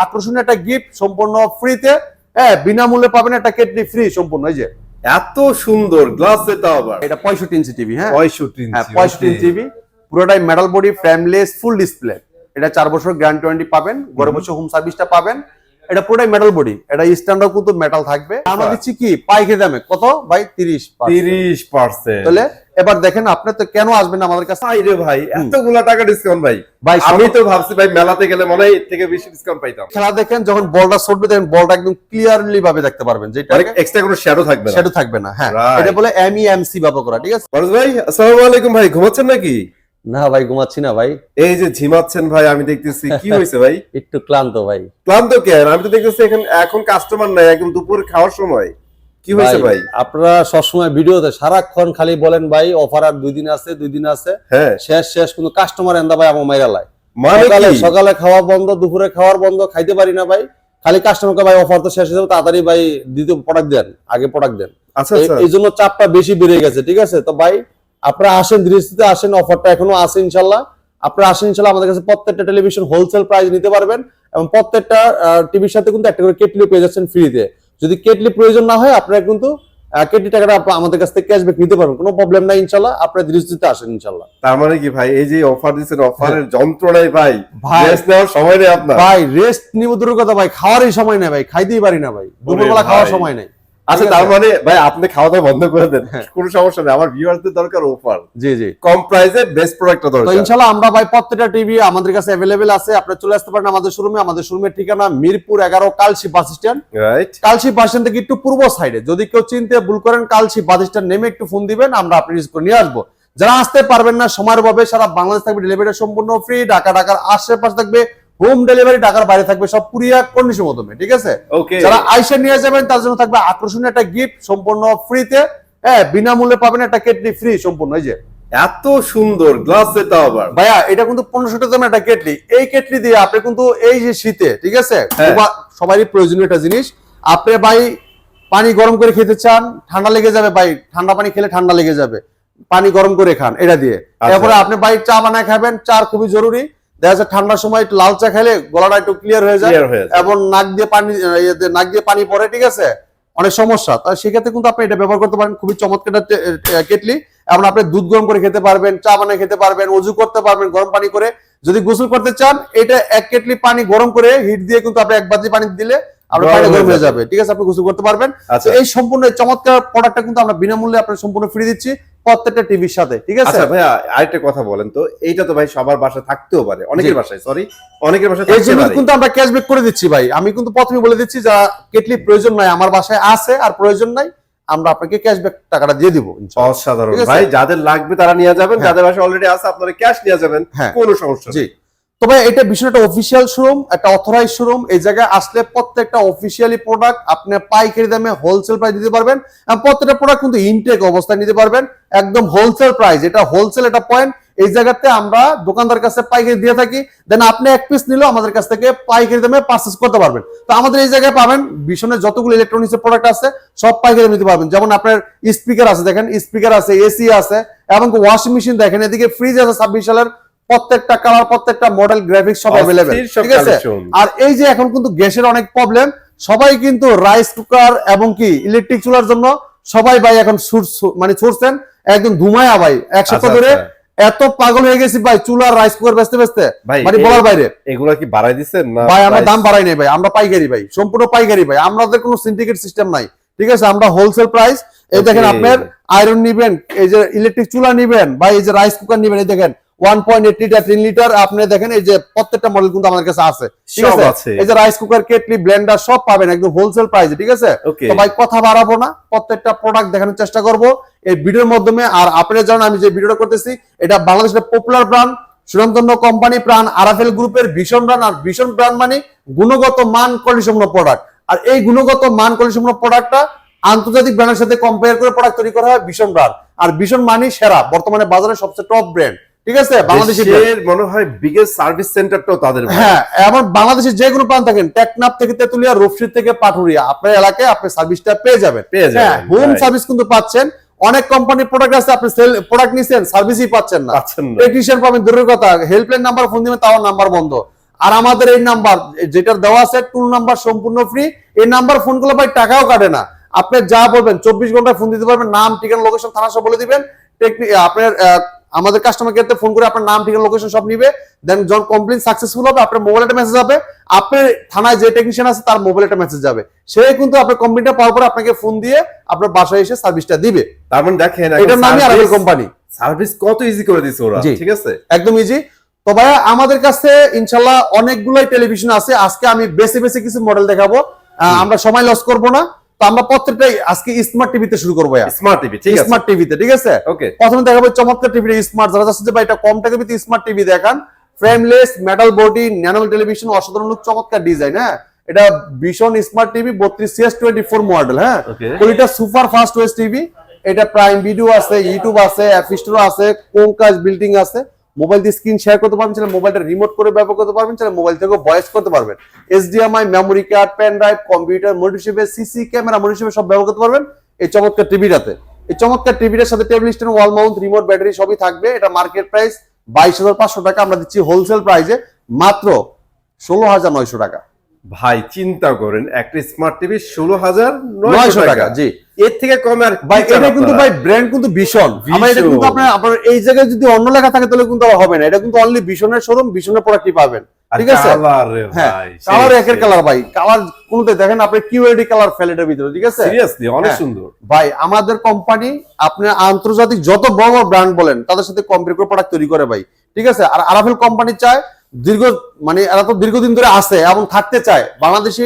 আকর্ষণীয় একটা গিফট সম্পূর্ণ ফ্রিতে, হ্যাঁ বিনামূল্যে পাবেন একটা কেটলি ফ্রি সম্পূর্ণ। এই যে এত সুন্দর গ্লাস, এটা আবার এটা 65 ইঞ্চি টিভি, হ্যাঁ 65 ইঞ্চি, হ্যাঁ 65 ইঞ্চি টিভি, পুরোটাই metal body, frameless, full display. এটা 4 বছর গ্যারান্টি ওয়ারেন্টি পাবেন, ঘরে বসে হোম সার্ভিসটা পাবেন। এটা পুরোটাই মেটাল বডি, এটা স্ট্যান্ডার্ড কিন্তু মেটাল থাকবে। আমরা দিচ্ছি কি পাইকারি দামে, কত ভাই 30%। তাহলে এবার দেখেন আপনি তো কেন আসবেন আমাদের কাছে। আইরে ভাই এতগুলা টাকা ডিসকাউন্ট ভাই, ভাই আমি তো ভাবছি ভাই মেলাতে গেলে মনে হয় এর থেকে বেশি ডিসকাউন্ট পাইতাম। খেলা দেখেন যখন বলটা ছুটবে দেখেন বলটা একদম ক্লিয়ারলি ভাবে দেখতে পারবেন, যেটা মানে এক্সট্রা কোনো শ্যাডো থাকবে না, শ্যাডো থাকবে না। হ্যাঁ এটা বলে MEMC ব্যবহার করা, ঠিক আছে। ফরজ ভাই আসসালামু আলাইকুম ভাই, ঘুমাচ্ছেন নাকি? না ভাই ঘুমাচ্ছি না ভাই, এই যে ঝিমাচ্ছেন ভাই আমি দেখতেছি, কি হয়েছে ভাই? একটু ক্লান্ত ভাই। ক্লান্ত কেন? আমি তো দেখতেছি এখন কাস্টমার নাই, একদম দুপুর খাওয়ার সময়। কি হয়েছে ভাই? আপনারা সবসময় ভিডিওতে সারাক্ষণ খালি বলেন ভাই অফার আর 2 দিন আছে 2 দিন আছে, হ্যাঁ শেষ কিন্তু কাস্টমার এন্দা ভাই আমার মাইরা লাই। মানে সকালে খাওয়া বন্ধ, দুপুরে খাওয়ার বন্ধ, খাইতে পারি না ভাই। খালি কাস্টমারকে ভাই অফার তো শেষ হয়ে যাবে, তাড়াতাড়ি ভাই দ্বিতীয় প্রোডাক্ট দেন, আগে প্রোডাক্ট দেন। আচ্ছা এই জন্য চাপটা বেশি বেড়ে গেছে, ঠিক আছে। তো ভাই আপনারা আসেন, দৃষ্টিতে আসেন, অফারটা এখনো আছে ইনশাল্লাহ। আপনারা আসেন ইনশাল্লাহ, আমাদের কাছে প্রত্যেকটা টেলিভিশন হোলসেল প্রাইস নিতে পারবেন, এবং প্রত্যেকটা টিভির সাথে কিন্তু একটা করে কেটলি পেয়ে যাচ্ছেন ফ্রিতে। যদি কেটলি প্রয়োজন না হয় আপনারা কিন্তু কেটলি টাকাটা আমাদের কাছ থেকে ক্যাশব্যাক নিতে পারবেন, কোনো প্রবলেম নাই ইনশাল্লাহ। আপনারা দৃষ্টিতে আসেন ইনশাল্লাহ। তার মানে কি ভাই এই যে অফার দিচ্ছেন, অফারের যন্ত্রণায় ভাই রেস্ট নেওয়ার সময় নেই আপনার? ভাই রেস্ট নিব দূরের কথা ভাই, খাওয়ারই সময় নেই ভাই, খাইতেই পারি না ভাই, দুপুরবেলা খাওয়ার সময় নেই। আচ্ছা তার মানে ভাই আপনি খাওয়া দাওয়া বন্ধ করে দেন, কোনো সমস্যা নেই, আমার ভিউয়ারদের দরকার অফার, জি জি কম প্রাইসে বেস্ট প্রোডাক্টটা দরকার। তো ইনশাআল্লাহ আমরা ভাই প্রত্যেকটা টিভি আমাদের কাছে अवेलेबल আছে, আপনারা চলে আসতে পারেন আমাদের শোরুমে। আমাদের শোরুমের ঠিকানা Mirpur 11 Kalshi bus stand, right. Kalshi bus stand থেকে একটু পূর্ব সাইডে, যদি কেউ চিনতে ভুল করেন কালশি বাস স্ট্যান্ড নেমে একটু ফোন দিবেন, আমরা আপনি রিসিভ করে নিয়ে আসবো। যারা আসতে পারবেন না সময়ের ভাবে, সারা বাংলাদেশ থাকবে ডেলিভারি সম্পূর্ণ ফ্রি, ঢাকার আশেপাশে থাকবে হোম ডেলিভারি, ঢাকার বাইরে থাকবে সব কুরিয়ার কন্ডিশন মাধ্যমে, ঠিক আছে। ওকে, যারা আইসা নিয়ে যাবেন তার জন্য থাকবে আকর্ষণীয় একটা গিফট সম্পূর্ণ ফ্রিতে, হ্যাঁ বিনামূল্যে পাবেন একটা কেটলি ফ্রি সম্পূর্ণ। এই যে এত সুন্দর গ্লাস, এটা আবার ভাইয়া এটা কিন্তু 1500 টাকা দামের একটা কেটলি। এই কেটলি দিয়ে আপনি কিন্তু এই যে শীতে, ঠিক আছে, সবারই প্রয়োজনীয় একটা জিনিস, আপনি ভাই পানি গরম করে খেতে চান, ঠান্ডা লেগে যাবে ভাই, ঠান্ডা পানি খেলে ঠান্ডা লেগে যাবে, পানি গরম করে খান এটা দিয়ে। তারপরে আপনি ভাই চা বানায় খাবেন, চা খুবই জরুরি। দেখা যাচ্ছে ঠান্ডার সময় একটু লাল চা খেলে গলাটা একটু ক্লিয়ার হয়ে যায়, এবং নাক দিয়ে পানি পড়ে, ঠিক আছে, অনেক সমস্যা। তাই সেক্ষেত্রে কিন্তু আপনি এটা ব্যবহার করতে পারেন, খুবই চমৎকার কেটলি। এবং আপনি দুধ গরম করে খেতে পারবেন, চা বানিয়ে খেতে পারবেন, ওযু করতে পারবেন গরম পানি করে। যদি গোসল করতে চান, এটা 1 কেটলি পানি গরম করে হিট দিয়ে কিন্তু আপনি 1 বালতি পানি দিলে আপনার পানি গরম হয়ে যাবে, ঠিক আছে, আপনি গোসল করতে পারবেন। এই সম্পূর্ণ চমৎকার প্রোডাক্টটা কিন্তু আমরা বিনামূল্যে আপনার সম্পূর্ণ ফ্রি দিচ্ছি প্রত্যেকটা টিভির সাথে, ঠিক আছে। আচ্ছা ভাইয়া আরেকটা কথা বলেন তো, এইটা তো ভাই সবার বাসায় থাকতেও পারে, অনেকের বাসায় অনেকের বাসায় এই জন্য কিন্তু আমরা ক্যাশব্যাক করে দিচ্ছি ভাই। আমি কিন্তু প্রথমে বলে দিচ্ছি যারা কেটলি প্রয়োজন নাই আমার বাসায় আছে আর প্রয়োজন নাই, আমরা আপনাকে ক্যাশব্যাক টাকাটা দিয়ে দিব ইনশাআল্লাহ। অসাধারণ ভাই, যাদের লাগবে তারা নিয়ে যাবেন, যাদের বাসায় অলরেডি আছে আপনারা ক্যাশ নিয়ে যাবেন, কোনো সমস্যা নেই। তবে এটা বিষয়টা একটা অফিসিয়াল শোরুম, একটা অথরাইজ শোরুম। এই জায়গায় আসলে প্রত্যেকটা অফিসিয়ালি প্রোডাক্ট আপনি পাইকারি দামে হোলসেল প্রাইস দিতে পারবেন, এবং প্রত্যেকটা প্রোডাক্ট কিন্তু ইনটেক অবস্থায় নিতে পারবেন একদম হোলসেল প্রাইস। এটা হোলসেল একটা পয়েন্ট, এই জায়গাতে আমরা দোকানদার কাছে পাইকারি দিয়ে থাকি, দেন আপনি 1 পিস নিলেও আমাদের কাছ থেকে পাইকারি দামে পারচেজ করতে পারবেন। তো আমাদের এই জায়গায় পাবেন ভীষণের যতগুলো ইলেকট্রনিক্স এর প্রোডাক্ট আছে সব পাইকারি নিতে পারবেন। যেমন আপনার স্পিকার আছে, দেখেন স্পিকার আছে, এসি আছে, এবং ওয়াশিং মেশিন দেখেন, এদিকে ফ্রিজ আছে 26 সালের, প্রত্যেকটা কালার, প্রত্যেকটা মডেল, গ্রাফিক্স সব अवेलेबल, ঠিক আছে। আর এই যে এখন কিন্তু গ্যাসের অনেক প্রবলেম, সবাই কিন্তু রাইস কুকার এবং কি ইলেকট্রিক চুলার জন্য সবাই ভাই এখন ছুটছেন একদম ধুমায়া ভাই। এক সপ্তাহ ধরে এত পাগল হয়ে গেছি ভাই চুলার রাইস কুকার বেচতে মানে বলার বাইরে। এগুলা কি বাড়াই দিচ্ছেন না ভাই? আমরা দাম বাড়াই নাই ভাই, আমরা পাইকারি ভাই, সম্পূর্ণ পাইকারি ভাই, আমাদের কোনো সিন্ডিকেট সিস্টেম নাই, ঠিক আছে, আমরা হোলসেল প্রাইস। এই দেখেন আপনার আয়রন নিবেন, এই যে ইলেকট্রিক চুলা নিবেন ভাই, এই যে রাইস কুকার নিবেন, এই দেখেন 1.8 লিটার 3 লিটার আপনি দেখেন, এই যে প্রত্যেকটা মডেল কিন্তু আমাদের কাছে আছে, ঠিক আছে। এই যে রাইস কুকার, কেটলি, ব্লেন্ডার সব পাবেন একদম হোলসেল প্রাইসে, ঠিক আছে। তো ভাই কথা বাড়াবো না, প্রত্যেকটা প্রোডাক্ট দেখানোর চেষ্টা করব এই ভিডিওর মাধ্যমে। আর আপনারা জানেন আমি যে ভিডিওটা করতেছি এটা বাংলাদেশের পপুলার ব্র্যান্ড, সুনামধন্য কোম্পানি প্রাণ আরাফেল গ্রুপের ভীষণ ব্র্যান্ড। আর ভীষণ ব্র্যান্ড মানে গুণগত মান কোয়ালিটিসম্পন্ন প্রোডাক্ট, আর এই গুণগত মান কোয়ালিটিসম্পন্ন প্রোডাক্টটা আন্তর্জাতিক ব্র্যান্ডের সাথে কম্পেয়ার করে প্রোডাক্ট তৈরি করা হয় ভীষণ ব্র্যান্ড। আর ভীষণ মানে সেরা, বর্তমানে বাজারে সবচেয়ে টপ ব্র্যান্ড, ঠিক আছে। বাংলাদেশের মনে হয় বিগেস্ট সার্ভিস সেন্টারটাও তাদের, হ্যাঁ, এবং বাংলাদেশের যে কোনো প্রান্ত থাকেন, টেকনাফ থেকে তেতুলিয়া, রূপসী থেকে পাটুরিয়া, আপনার এলাকায় আপনি সার্ভিসটা পেয়ে যাবেন। হ্যাঁ, হোম সার্ভিস কিন্তু পাচ্ছেন। অনেক কোম্পানির প্রোডাক্ট আছে, আপনি সেল প্রোডাক্ট নিছেন, সার্ভিসই পাচ্ছেন না, টেকনিশিয়ান পাবেন দূরের কথা, হেল্পলাইন নাম্বার ফোন দিবেন তাও নাম্বার বন্ধ। আর আমাদের এই নাম্বার যেটা দেওয়া আছে টুল নাম্বার সম্পূর্ণ ফ্রি। এই নাম্বার ফোন করলে ভাই টাকাও কাটে না। আপনি যা বলবেন 24 ঘন্টায় ফোন দিতে পারবেন, নাম ঠিকানা লোকেশন থানা সব বলে দিবেন। আপনার আমাদের কাস্টমার কেয়ারতে ফোন করে আপনার নাম ঠিকানা লোকেশন সব নিবে। দেন যখন কমপ্লেইন সাকসেসফুল হবে আপনার মোবাইলে একটা মেসেজ যাবে, আপনার থানায় যে টেকনিশিয়ান আছে তার মোবাইলে একটা মেসেজ যাবে, সে কিন্তু আপনার কমপ্লেইনটা পাওয়ার পর আপনাকে ফোন দিয়ে আপনার বাসায় এসে সার্ভিসটা দিবে। তার মানে দেখেন এটার নামই আরাফেল কোম্পানি। সার্ভিস কত ইজি করে দিছে ওরা, ঠিক আছে একদম ইজি। তো ভাইয়া আমাদের কাছে ইনশাআল্লাহ অনেকগুলাই টেলিভিশন আছে, আজকে আমি বেছে বেছে কিছু মডেল দেখাবো, আমরা সময় লস করব না। তো আমরা প্রত্যেকটাই আজকে স্মার্ট টিভিতে শুরু করবো। স্মার্ট টিভি, ঠিক আছে, স্মার্ট টিভিতে, ঠিক আছে। ওকে, প্রথমে দেখাবো চমৎকার টিভি স্মার্ট, যারা যাচ্ছে যে ভাই এটা কম টাকার ভিতরে স্মার্ট টিভি দেখান, frameless metal body nano television, অসাধারণ লুক, চমৎকার ডিজাইন। হ্যাঁ, এটা ভীষণ স্মার্ট টিভি 32CS24 মডেল। হ্যাঁ, এটা সুপার ফাস্ট ওয়েস টিভি। এটা প্রাইম ভিডিও আছে, ইউটিউব আছে, অ্যাপ স্টোর আছে, কোমকাস্ট বিল্ডিং আছে। মোবাইল দিয়ে স্ক্রিন শেয়ার করতে পারবেন, চাইলে মোবাইলটা রিমোট করে ব্যবহার করতে পারবেন, চাইলে মোবাইল থেকে ভয়েস করতে পারবেন। HDMI, memory card, pen drive, computer monitor হিসেবে, সিসি ক্যামেরা মনিটর হিসেবে সব ব্যবহার করতে পারবেন এই চমৎকার টিভিটাতে। এই চমৎকার টিভিটার সাথে table stand, wall mount, remote, battery সবই থাকবে। এটা মার্কেট প্রাইস 22,500 টাকা, আমরা দিচ্ছি হোলসেল প্রাইসে মাত্র 16,900 টাকা। ভাই চিন্তা করেন একটা স্মার্ট টিভি 16,900 টাকা। জি, এর থেকে কমে আর ভাই এটা কিন্তু ভাই ব্র্যান্ড কিন্তু ভীষণ। আমরা এটা কিন্তু আপনার এই জায়গায় যদি অন্য লেখা থাকে তাহলে কিন্তু হবে না। এটা কিন্তু অনলি ভীষণের শোরুম, ভীষণের প্রোডাক্টই পাবেন, ঠিক আছে। হ্যাঁ, কালার একের কালার ভাই, কালার কোনতে দেখেন আপনি কিউএলডি কালার ফ্যালেটের ভিতরে, ঠিক আছে। সিরিয়াসলি অনেক সুন্দর ভাই। আমাদের কোম্পানি আপনার আন্তর্জাতিক যত বড় বড় ব্র্যান্ড বলেন তাদের সাথে কম্পেয়ার করে প্রোডাক্ট তৈরি করে ভাই, ঠিক আছে। আর আরাফেল কোম্পানি চায় এরা তো দীর্ঘদিন ধরে আছে এবং থাকতে চায় বাংলাদেশি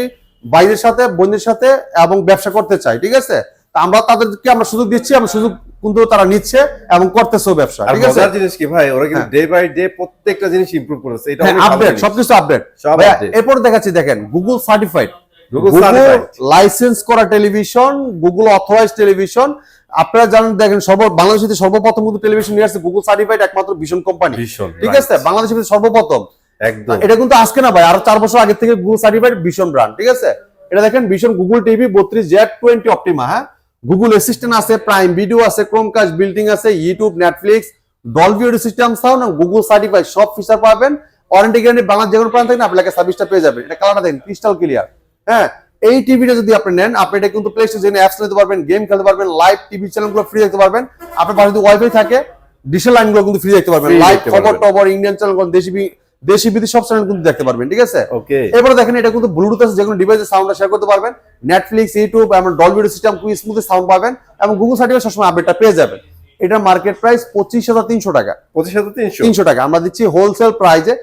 বাইরের সাথে, বন্ধুদের সাথে এবং ব্যবসা করতে চায়, ঠিক আছে। আমরা তাদেরকে আমরা সুযোগ দিচ্ছি, আমরা সুযোগ কিন্তু তারা নিচ্ছে এবং করতেছেও ব্যবসা, ঠিক আছে। মজার জিনিস কি ভাই, ওরা কিন্তু ডে বাই ডে প্রত্যেকটা জিনিস ইমপ্রুভ করেছে। এটা আপডেট, সবকিছু আপডেট। এরপর দেখাচ্ছি, দেখেন গুগল সার্টিফাইড, গুগল লাইসেন্স করা টেলিভিশন, গুগল অথরাইজ টেলিভিশন। আপনারা জানেন, দেখেন বাংলাদেশে সর্বপ্রথম কিন্তু টেলিভিশন নিয়ে আসছে গুগল সার্টিফাইড একমাত্র ভীষণ কোম্পানি, ঠিক আছে। বাংলাদেশে সর্বপ্রথম একদম। এটা কিন্তু আজকে না ভাই, আরো 4 বছর আগে থেকে গুগল সার্টিফাইড ভীষণ ব্র্যান্ড, ঠিক আছে। এটা দেখেন ভীষণ গুগল টিভি 32Z20 অপটিমা। হ্যাঁ, গুগল অ্যাসিস্ট্যান্ট আছে, প্রাইম ভিডিও আছে, ক্রোমকাস্ট বিল্ডিং আছে, YouTube, Netflix, Dolby audio system sound, Google certified সব ফিচার পাবেন। ওয়ারেন্টি গ্যারান্টি বাংলাদেশ যে কোনো প্রান্ত থেকে আপনাকে সার্ভিসটা পেয়ে যাবেন। এটা কালারটা দেখেন ক্রিস্টাল ক্লিয়ার। হ্যাঁ, এই টিভিটা যদি আপনি নেন, আপনি এটা কিন্তু প্লে স্টোরে অ্যাপস নিতে পারবেন, গেম খেলতে পারবেন, লাইভ টিভি চ্যানেলগুলো ফ্রি দেখতে পারবেন। আপনার পাশে যদি ওয়াইফাই থাকে ডিশের লাইনগুলো কিন্তু ফ্রি দেখতে পারবেন, লাইভ খবর টবর, ইন্ডিয়ান চ্যানেল, দেশি বিদেশি সব চ্যানেল কিন্তু দেখতে পারবেন, ঠিক আছে। এবারে দেখেন এটা কিন্তু ব্লুটুথ আছে, যে কোনো ডিভাইসে সাউন্ডটা শেয়ার করতে পারবেন। নেটফ্লিক্স, ইউটিউব এবং ডলবি অডিও সিস্টেম খুব স্মুথ সাউন্ড পাবেন এবং গুগল সার্টিফাইড সবসময় আপডেটটা পেয়ে যাবেন। এটার মার্কেট প্রাইস 25,300 টাকা। 25,300 টাকা আমরা দিচ্ছি হোলসেল প্রাইসে,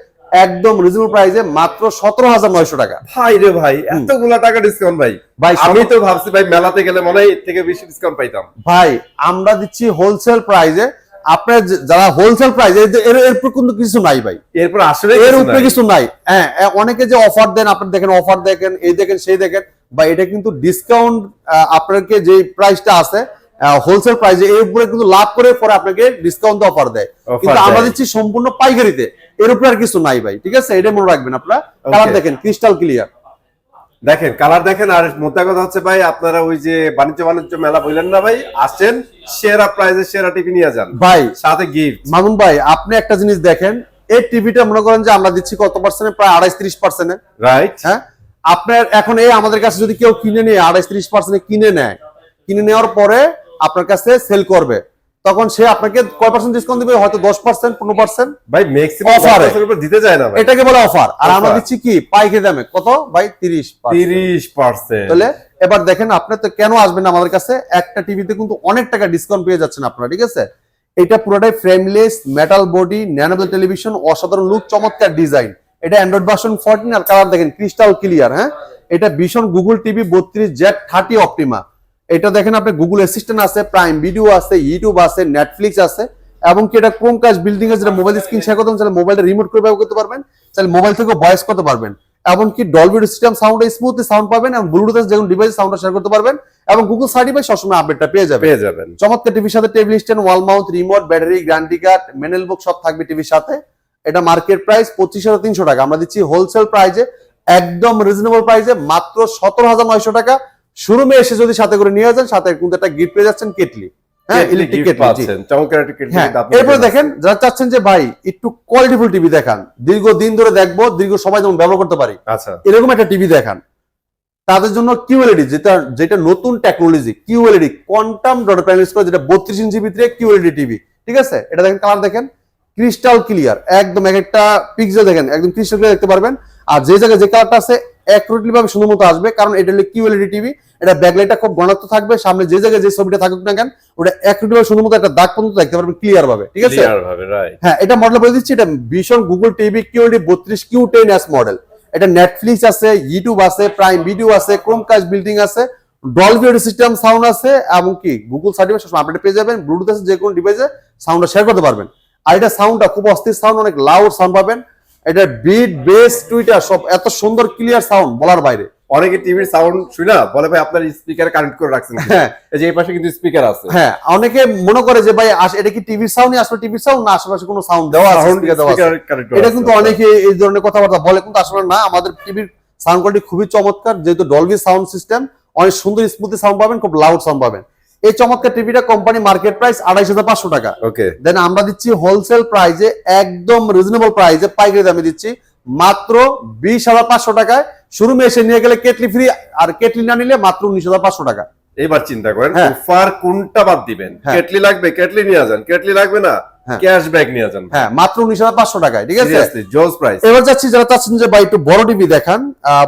একদম রিজনেবল প্রাইসে মাত্র 17,900 টাকা। ভাই রে ভাই, এতগুলা টাকা ডিসকাউন্ট ভাই। ভাই আমি তো ভাবছি ভাই মেলাতে গেলে মনে হয় এর থেকে বেশি ডিসকাউন্ট পাইতাম। ভাই আমরা দিচ্ছি হোলসেল প্রাইসে, আপনার যারা হোলসেল প্রাইস এরপর কিন্তু কিছু নাই ভাই, এরপর আসলে এর উপরে কিছু নাই। হ্যাঁ, অনেকে যে অফার দেন, আপনি দেখেন অফার দেখেন, এই দেখেন সেই দেখেন, বা এটা কিন্তু ডিসকাউন্ট আপনাকে যে প্রাইসটা আছে হোলসেল প্রাইসে এর উপরে কিন্তু লাভ করে পরে আপনাকে ডিসকাউন্ট অফার দেয়, কিন্তু আমরা দিচ্ছি সম্পূর্ণ পাইকারিতে, এর উপরে আর কিছু নাই ভাই, ঠিক আছে। এটা মনে রাখবেন আপনারা। কালার দেখেন ক্রিস্টাল ক্লিয়ার, দেখেন কালার দেখেন। আর মোটা কথা হচ্ছে ভাই, আপনারা ওই যে বাণিজ্য মেলা বললেন না ভাই, আসেন সেরা প্রাইজে সেরা টিভি নিয়ে যান ভাই, সাথে গিফট। মামুন ভাই আপনি একটা জিনিস দেখেন, এই টিভিটা মনে করেন যে আমরা দিচ্ছি কত পার্সেন্টে, প্রায় 28-30%, রাইট। হ্যাঁ, আপনার এখন এই আমাদের কাছে যদি কেউ কিনে নিয়ে 28-30% কিনে নেয়, কিনে নেওয়ার পরে আপনার কাছে সেল করবে, তখন সে আপনাকে কয় পার্সেন্ট ডিসকাউন্ট দিবে? হয়তো 10%, 15%। ভাই ম্যাক্সিমাম অফারের উপর দিতে যায় না ভাই, এটাকে বলে অফার। আর আমরা দিচ্ছি কি পাইকারি দামে, কত ভাই? 30%। তাহলে এবার দেখেন, আপনি তো কেন আসবেন আমাদের কাছে? একটা টিভিতে কিন্তু অনেক টাকা ডিসকাউন্ট পেয়ে যাচ্ছেন আপনারা, ঠিক আছে। এটা পুরোটাই ফ্রেমলেস মেটাল বডি ন্যানোবেল টেলিভিশন, অসাধারণ লুক, চমৎকার ডিজাইন। এটা অ্যান্ড্রয়েড ভার্সন 14 আর কালার দেখেন ক্রিস্টাল ক্লিয়ার। হ্যাঁ, এটা ভীষণ গুগল টিভি 32Z30 অপটিমা। এটা দেখেন আপনি গুগল অ্যাসিস্ট্যান্ট আছে, প্রাইম ভিডিও আছে, ইউটিউব আছে, নেটফ্লিক্স আছে, এবং কি এটা ক্রোমকাস্ট বিল্ডিং আছে, যেটা মোবাইল স্ক্রিন শেয়ার করতে চাইলে মোবাইলটা রিমোট করে ব্যবহার করতে পারবেন, চাইলে মোবাইল থেকে ভয়েস করতে পারবেন, এমনকি Dolby audio system sound smoothly sound পাবেন, এবং ব্লুটুথ যে কোনো ডিভাইসে সাউন্ডটা শেয়ার করতে পারবেন, এবং গুগল সার্টিফাইড সবসময় আপডেটটা পেয়ে যাবেন। চমৎকার টিভির সাথে table stand, wall mount, remote, battery, guarantee card, manual বুক সব থাকবে টিভির সাথে। এটা মার্কেট প্রাইস 25,300 টাকা, আমরা দিচ্ছি হোলসেল প্রাইসে, একদম রিজনেবল প্রাইসে মাত্র 17,900 টাকা। শোরুমে এসে যদি সাথে করে নিয়ে যান, সাথে কিন্তু একটা গিফট পেয়ে যাচ্ছেন কেটলি। হ্যাঁ ইলেকট্রিক কেটলি পাচ্ছেন, চমৎকার একটা কেটলি। হ্যাঁ এরপরে দেখেন যারা চাচ্ছেন যে ভাই একটু কোয়ালিটিফুল টিভি দেখান, দীর্ঘদিন ধরে দেখবো, দীর্ঘ সময় যেমন ব্যবহার করতে পারি, আচ্ছা এরকম একটা টিভি দেখান, তাদের জন্য কিউএলইডি, যেটা নতুন technology, QLED quantum dot panel করে, যেটা 32 ইঞ্চি ভিতরে কিউএলইডি টিভি, ঠিক আছে। এটা দেখেন কালার দেখেন ক্রিস্টাল ক্লিয়ার, একদম এক একটা পিক্সেল দেখেন একদম ক্রিস্টাল ক্লিয়ার দেখতে পারবেন। আর যে জায়গায় যে কালারটা আছে অ্যাকুরেটলি ভাবে সুন্দর মতো আসবে, কারণ এটা হলো কিউএলইডি টিভি। এটা ব্যাকলাইটটা খুব ঘনত্ব থাকবে, সামনে যে জায়গায় যে ছবিটা থাকুক না কেন ওটা অ্যাকুরেটলি ভাবে সুন্দর মতো একটা দাগ পর্যন্ত দেখতে পারবেন ক্লিয়ার ভাবে, ঠিক আছে। ক্লিয়ার ভাবে, রাইট। হ্যাঁ এটা মডেল বলে দিচ্ছি, এটা ভীষণ Google TV QLED 32 Q10s model. এটা নেটফ্লিক্স আছে, ইউটিউব আছে, প্রাইম ভিডিও আছে, ক্রোমকাস্ট বিল্ডিং আছে, ডলবি অডিও সিস্টেম সাউন্ড আছে, এবং কি গুগল সার্টিফিকেট সব আপডেট পেয়ে যাবেন। ব্লুটুথ আছে, যে কোনো ডিভাইসে সাউন্ডটা শেয়ার করতে পারবেন। আর এটা সাউন্ডটা খুব অস্থির সাউন্ড, অনেক লাউড সাউন্ড পাবেন। এটা বিট বেস টুইটার সব এত সুন্দর ক্লিয়ার সাউন্ড বলার বাইরে। অনেকে টিভির সাউন্ড শুনে বলে ভাই আপনার স্পিকারে কানেক্ট করে রাখছেন কিনা? হ্যাঁ এই যে এই পাশে কিন্তু স্পিকার আছে। হ্যাঁ অনেকে মনে করে যে ভাই এটা কি টিভির সাউন্ড, আসলে টিভির সাউন্ড না, আশেপাশে কোনো সাউন্ড দেওয়া আছে, স্পিকার দেওয়া আছে। এটা কিন্তু অনেকে এই ধরনের কথাবার্তা বলে, কিন্তু আসলে না, আমাদের টিভির সাউন্ড কোয়ালিটি খুবই চমৎকার, যেহেতু ডলবি সাউন্ড সিস্টেম, অনেক সুন্দর স্মুথ সাউন্ড পাবেন, খুব লাউড সাউন্ড পাবেন। এই চমৎকার টিভিটা কোম্পানি মার্কেট প্রাইস 28,500 টাকা। ওকে, দেন আমরা দিচ্ছি হোলসেল প্রাইসে, একদম রিজনেবল প্রাইসে, পাইকারি দামে দিচ্ছি মাত্র 20,500 টাকায়। শোরুমে এসে নিয়ে গেলে কেটলি ফ্রি, আর কেটলি না নিলে মাত্র 19,500 টাকা। এবার চিন্তা করেন হ্যাঁ। অফার কোনটা বাদ দিবেন। হ্যাঁ। কেটলি লাগবে, কেটলি নিয়ে যান, কেটলি লাগবে না, হ্যাঁ। ক্যাশব্যাক নিয়ে যান। হ্যাঁ মাত্র 19,500 টাকায়, ঠিক আছে। সিরিয়াসলি জোস প্রাইস। এবার যাচ্ছি যারা চাচ্ছেন যে ভাই একটু বড় টিভি দেখান,